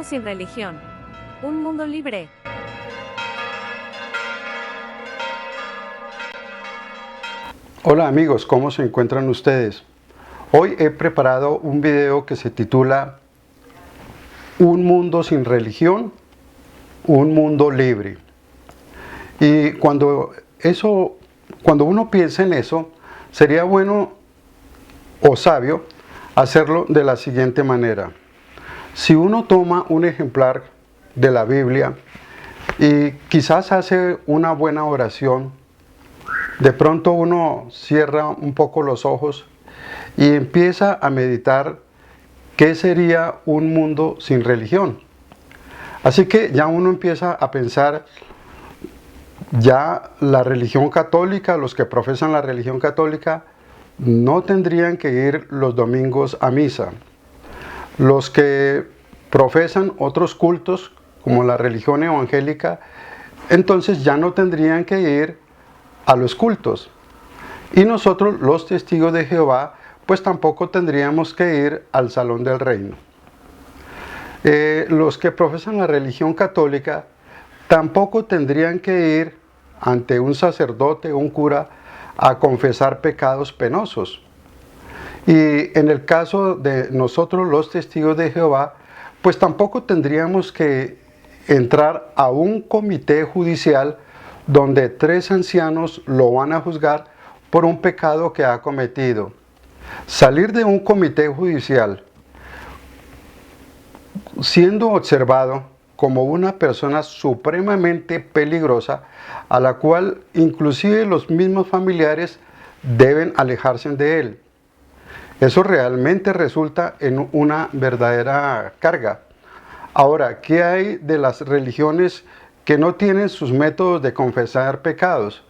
sin religión. Un mundo libre. Hola amigos, ¿cómo se encuentran ustedes? Hoy he preparado un video que se titula Un mundo sin religión, un mundo libre. Y cuando uno piensa en eso, sería bueno o sabio hacerlo de la siguiente manera. Si uno toma un ejemplar de la Biblia y quizás hace una buena oración, de pronto uno cierra un poco los ojos y empieza a meditar qué sería un mundo sin religión. Así que ya uno empieza a pensar, ya la religión católica, los que profesan la religión católica, no tendrían que ir los domingos a misa. Los que profesan otros cultos, como la religión evangélica, entonces ya no tendrían que ir a los cultos. Y nosotros, los testigos de Jehová, pues tampoco tendríamos que ir al salón del reino. Los que profesan la religión católica tampoco tendrían que ir ante un sacerdote o un cura a confesar pecados penosos. Y en el caso de nosotros, los testigos de Jehová, pues tampoco tendríamos que entrar a un comité judicial donde 3 ancianos lo van a juzgar por un pecado que ha cometido. Salir de un comité judicial siendo observado como una persona supremamente peligrosa, a la cual inclusive los mismos familiares deben alejarse de él. Eso realmente resulta en una verdadera carga. Ahora, ¿qué hay de las religiones que no tienen sus métodos de confesar pecados?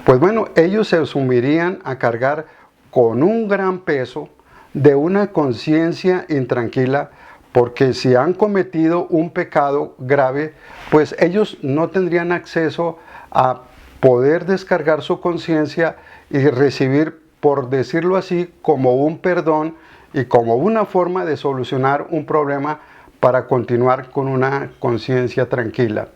Pues bueno, ellos se sumirían a cargar con un gran peso de una conciencia intranquila, porque si han cometido un pecado grave, pues ellos no tendrían acceso a poder descargar su conciencia y recibir, por decirlo así, como un perdón y como una forma de solucionar un problema para continuar con una conciencia tranquila.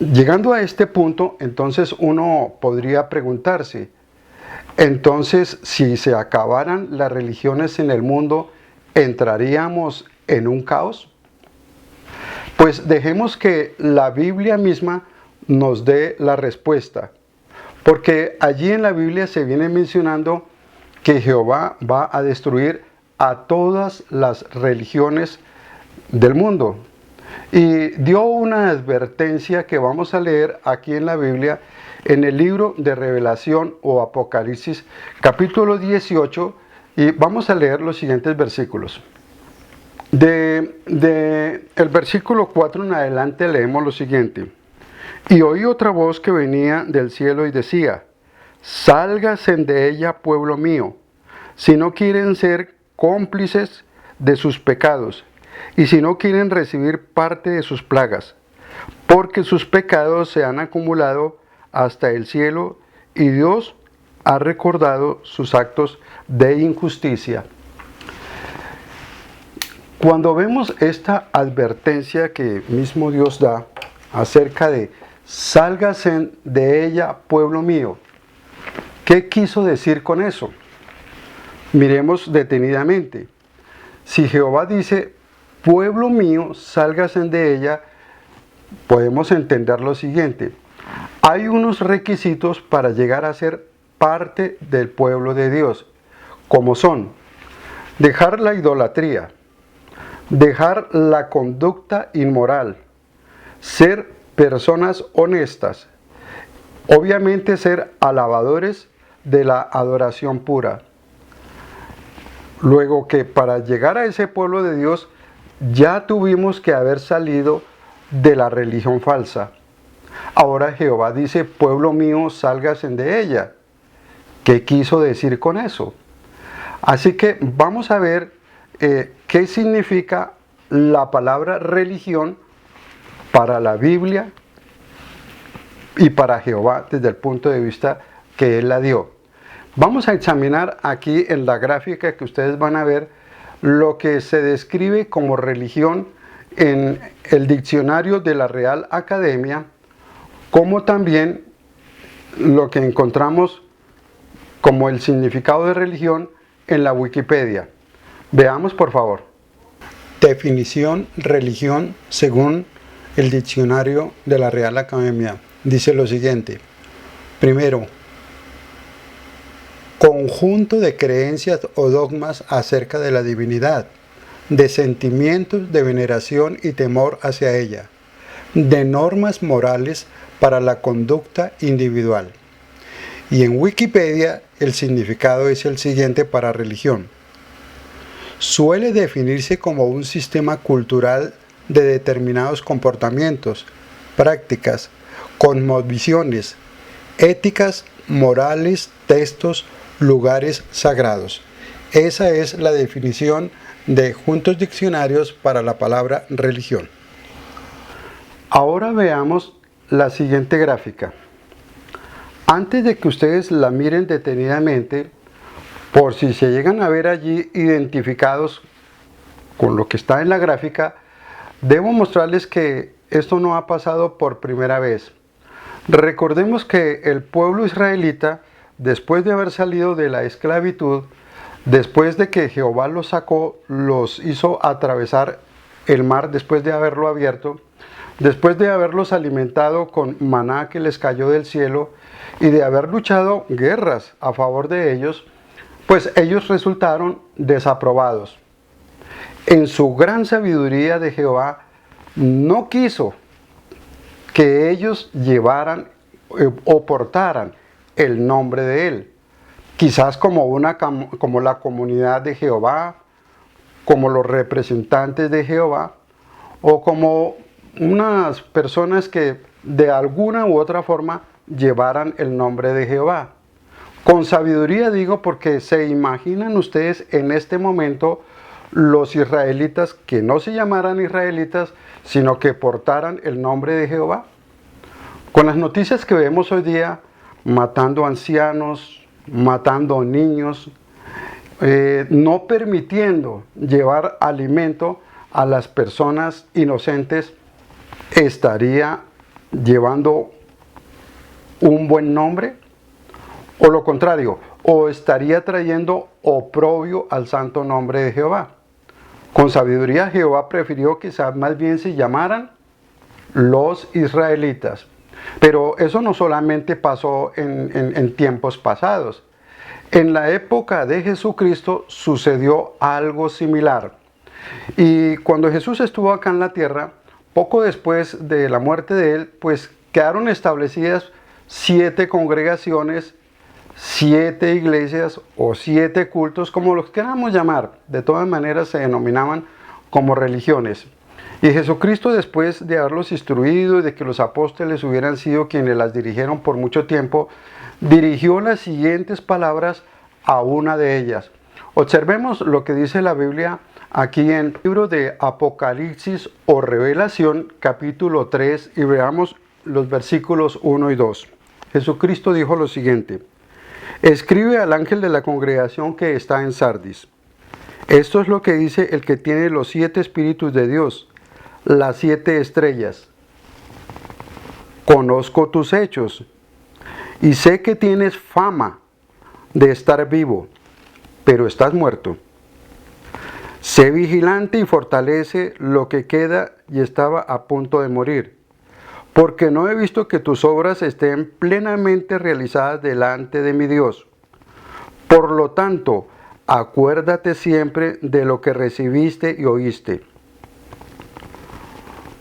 Llegando a este punto, entonces uno podría preguntarse, entonces si se acabaran las religiones en el mundo, ¿entraríamos en un caos? Pues dejemos que la Biblia misma nos dé la respuesta, porque allí en la Biblia se viene mencionando que Jehová va a destruir a todas las religiones del mundo. Y dio una advertencia que vamos a leer aquí en la Biblia, en el libro de Revelación o Apocalipsis, capítulo 18, y vamos a leer los siguientes versículos. El versículo 4 en adelante leemos lo siguiente. Y oí otra voz que venía del cielo y decía, sálganse de ella, pueblo mío, si no quieren ser cómplices de sus pecados, y si no quieren recibir parte de sus plagas, porque sus pecados se han acumulado hasta el cielo, y Dios ha recordado sus actos de injusticia. Cuando vemos esta advertencia que mismo Dios da acerca de sálgase de ella, pueblo mío, ¿qué quiso decir con eso? Miremos detenidamente. Si Jehová dice, pueblo mío, sálgase de ella, podemos entender lo siguiente. Hay unos requisitos para llegar a ser parte del pueblo de Dios, como son dejar la idolatría, dejar la conducta inmoral, ser personas honestas, obviamente ser alabadores de la adoración pura. Luego que para llegar a ese pueblo de Dios ya tuvimos que haber salido de la religión falsa. Ahora Jehová dice, pueblo mío, sálgase de ella. ¿Qué quiso decir con eso? Así que vamos a ver qué significa la palabra religión para la Biblia y para Jehová desde el punto de vista que Él la dio. Vamos a examinar aquí en la gráfica que ustedes van a ver lo que se describe como religión en el diccionario de la Real Academia, como también lo que encontramos como el significado de religión en la Wikipedia. Veamos, por favor. Definición religión según el diccionario de la Real Academia. Dice lo siguiente. Primero, conjunto de creencias o dogmas acerca de la divinidad, de sentimientos de veneración y temor hacia ella, de normas morales para la conducta individual. Y en Wikipedia el significado es el siguiente para religión. Suele definirse como un sistema cultural de determinados comportamientos, prácticas, cosmovisiones, éticas, morales, textos, lugares sagrados. Esa es la definición de Juntos Diccionarios para la palabra religión. Ahora veamos la siguiente gráfica. Antes de que ustedes la miren detenidamente, por si se llegan a ver allí identificados con lo que está en la gráfica, debo mostrarles que esto no ha pasado por primera vez. Recordemos que el pueblo israelita, después de haber salido de la esclavitud, después de que Jehová los sacó, los hizo atravesar el mar después de haberlo abierto, después de haberlos alimentado con maná que les cayó del cielo y de haber luchado guerras a favor de ellos, pues ellos resultaron desaprobados. En su gran sabiduría de Jehová, no quiso que ellos llevaran o portaran el nombre de Él. Quizás como la comunidad de Jehová, como los representantes de Jehová, o como unas personas que de alguna u otra forma llevaran el nombre de Jehová. Con sabiduría digo porque se imaginan ustedes en este momento los israelitas que no se llamaran israelitas, sino que portaran el nombre de Jehová. Con las noticias que vemos hoy día, matando ancianos, matando niños, no permitiendo llevar alimento a las personas inocentes, ¿estaría llevando un buen nombre? O lo contrario, o estaría trayendo oprobio al santo nombre de Jehová. Con sabiduría Jehová prefirió que más bien se llamaran los israelitas. Pero eso no solamente pasó en tiempos pasados. En la época de Jesucristo sucedió algo similar. Y cuando Jesús estuvo acá en la tierra, poco después de la muerte de él, pues quedaron establecidas 7 congregaciones, 7 iglesias o 7 cultos, como los queramos llamar. De todas maneras se denominaban como religiones. Y Jesucristo, después de haberlos instruido y de que los apóstoles hubieran sido quienes las dirigieron por mucho tiempo, dirigió las siguientes palabras a una de ellas. Observemos lo que dice la Biblia aquí en el libro de Apocalipsis o Revelación, capítulo 3, y veamos los versículos 1 y 2. Jesucristo dijo lo siguiente: escribe al ángel de la congregación que está en Sardis. Esto es lo que dice el que tiene los 7 espíritus de Dios, las 7 estrellas. Conozco tus hechos y sé que tienes fama de estar vivo, pero estás muerto. Sé vigilante y fortalece lo que queda y estaba a punto de morir, porque no he visto que tus obras estén plenamente realizadas delante de mi Dios. Por lo tanto, acuérdate siempre de lo que recibiste y oíste.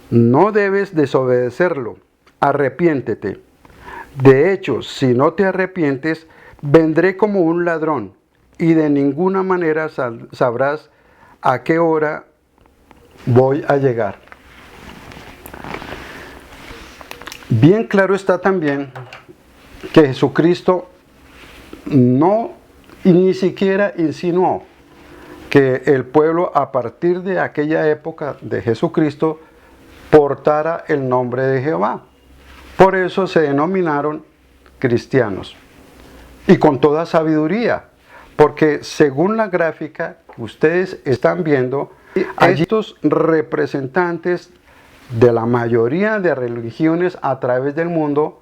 No debes desobedecerlo, arrepiéntete. De hecho, si no te arrepientes, vendré como un ladrón, y de ninguna manera sabrás a qué hora voy a llegar. Bien claro está también que Jesucristo no y ni siquiera insinuó que el pueblo a partir de aquella época de Jesucristo portara el nombre de Jehová. Por eso se denominaron cristianos. Y con toda sabiduría, Porque según la gráfica que ustedes están viendo, hay estos representantes de la mayoría de religiones a través del mundo,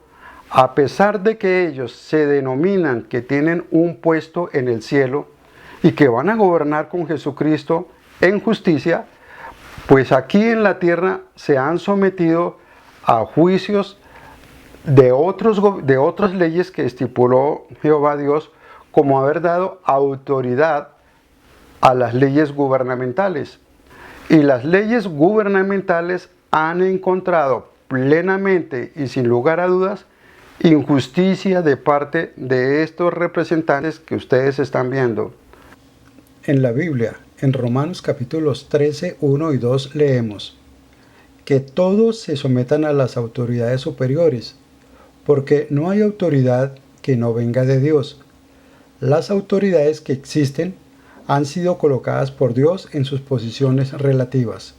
a pesar de que ellos se denominan que tienen un puesto en el cielo y que van a gobernar con Jesucristo en justicia, pues aquí en la tierra se han sometido a juicios de otras leyes que estipuló Jehová Dios, como haber dado autoridad a las leyes gubernamentales. Y las leyes gubernamentales han encontrado plenamente y sin lugar a dudas injusticia de parte de estos representantes que ustedes están viendo. En la Biblia, en Romanos capítulos 13, 1 y 2 leemos: que todos se sometan a las autoridades superiores, porque no hay autoridad que no venga de Dios. Las autoridades que existen han sido colocadas por Dios en sus posiciones relativas.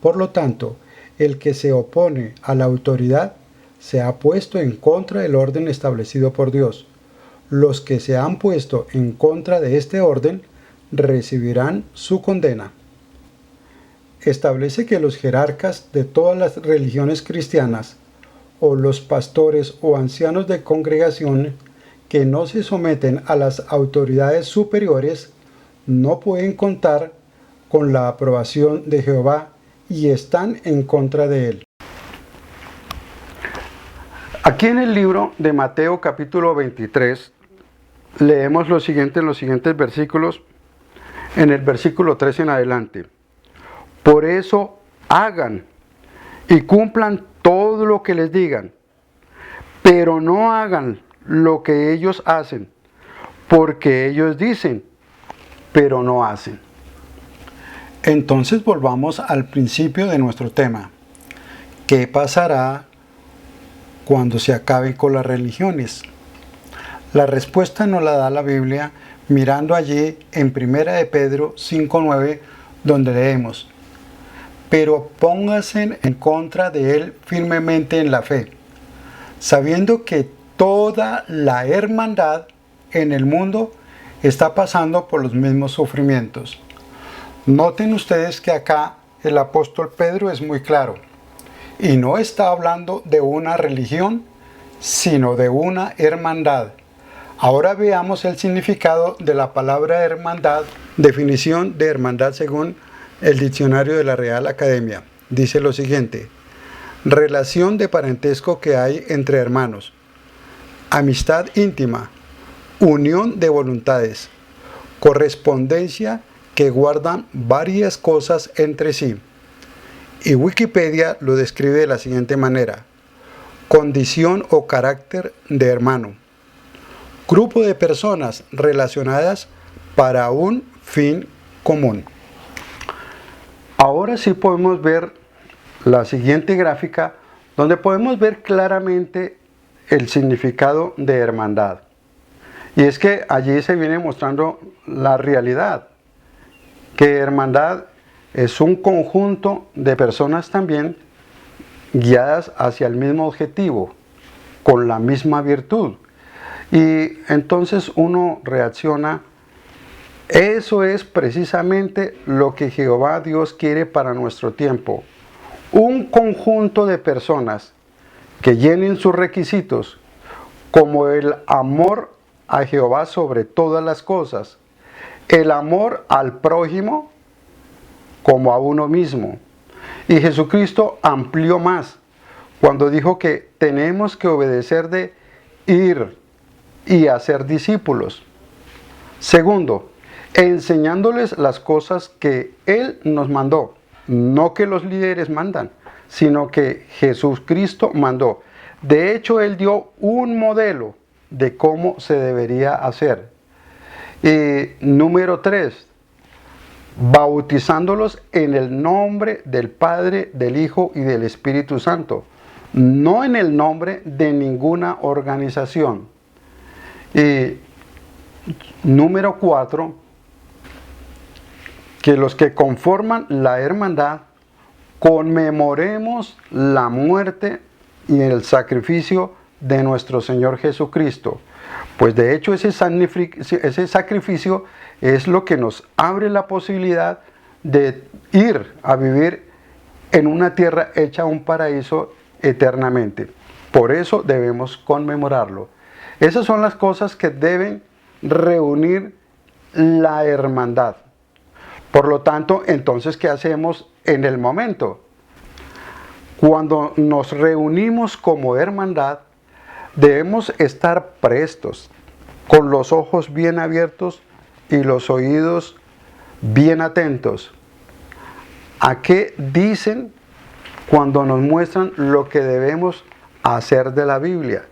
Por lo tanto, el que se opone a la autoridad se ha puesto en contra del orden establecido por Dios. Los que se han puesto en contra de este orden recibirán su condena. Establece que los jerarcas de todas las religiones cristianas, o los pastores o ancianos de congregación que no se someten a las autoridades superiores, no pueden contar con la aprobación de Jehová y están en contra de él. Aquí en el libro de Mateo capítulo 23 leemos lo siguiente en los siguientes versículos, en el versículo 3 en adelante. Por eso hagan y cumplan todo lo que les digan, pero no hagan lo que ellos hacen, porque ellos dicen, pero no hacen. Entonces volvamos al principio de nuestro tema. ¿Qué pasará cuando se acaben con las religiones? La respuesta nos la da la Biblia mirando allí en 1 de Pedro 5:9, donde leemos: pero pónganse en contra de él firmemente en la fe, sabiendo que toda la hermandad en el mundo está pasando por los mismos sufrimientos. Noten ustedes que acá el apóstol Pedro es muy claro, y no está hablando de una religión, sino de una hermandad. Ahora veamos el significado de la palabra hermandad. Definición de hermandad según el diccionario de la Real Academia. Dice lo siguiente: relación de parentesco que hay entre hermanos, amistad íntima, unión de voluntades, correspondencia que guardan varias cosas entre sí. Y Wikipedia lo describe de la siguiente manera: condición o carácter de hermano, grupo de personas relacionadas para un fin común. Ahora sí podemos ver la siguiente gráfica, donde podemos ver claramente el significado de hermandad. Y es que allí se viene mostrando la realidad, que hermandad es un conjunto de personas también guiadas hacia el mismo objetivo, con la misma virtud. Y entonces uno reacciona: eso es precisamente lo que Jehová Dios quiere para nuestro tiempo. Un conjunto de personas que llenen sus requisitos, como el amor a Jehová sobre todas las cosas, el amor al prójimo como a uno mismo. Y Jesucristo amplió más cuando dijo que tenemos que obedecer de ir y hacer discípulos. Segundo, enseñándoles las cosas que Él nos mandó, no que los líderes mandan, sino que Jesucristo mandó. De hecho, Él dio un modelo de cómo se debería hacer. Y número 3, bautizándolos en el nombre del Padre, del Hijo y del Espíritu Santo, no en el nombre de ninguna organización. Y número 4, que los que conforman la hermandad conmemoremos la muerte y el sacrificio de nuestro Señor Jesucristo. Pues de hecho ese sacrificio es lo que nos abre la posibilidad de ir a vivir en una tierra hecha un paraíso eternamente. Por eso debemos conmemorarlo. Esas son las cosas que deben reunir la hermandad. Por lo tanto, entonces, ¿qué hacemos en el momento? Cuando nos reunimos como hermandad, debemos estar prestos, con los ojos bien abiertos y los oídos bien atentos. ¿A qué dicen cuando nos muestran lo que debemos hacer de la Biblia?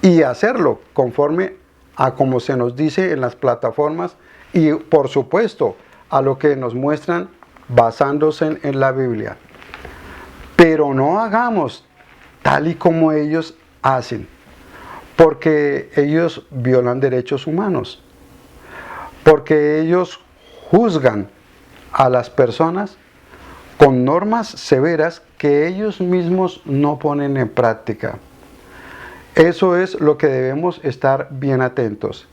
Y hacerlo conforme a como se nos dice en las plataformas y, por supuesto, a lo que nos muestran basándose en la Biblia. Pero no hagamos tal y como ellos hacen, porque ellos violan derechos humanos, porque ellos juzgan a las personas con normas severas que ellos mismos no ponen en práctica. Eso es lo que debemos estar bien atentos.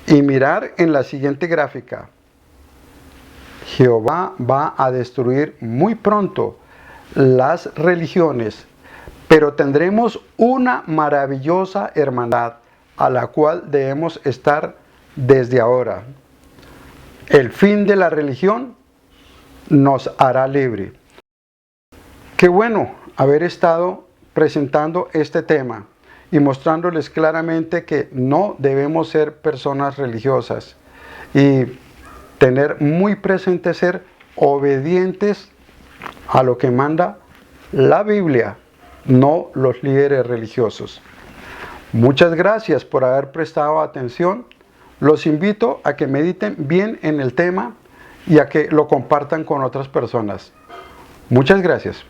Y mirar en la siguiente gráfica. Jehová va a destruir muy pronto las religiones, pero tendremos una maravillosa hermandad a la cual debemos estar desde ahora. El fin de la religión nos hará libre. Qué bueno haber estado presentando este tema y mostrándoles claramente que no debemos ser personas religiosas y tener muy presente ser obedientes a lo que manda la Biblia, no los líderes religiosos. Muchas gracias por haber prestado atención. Los invito a que mediten bien en el tema y a que lo compartan con otras personas. Muchas gracias.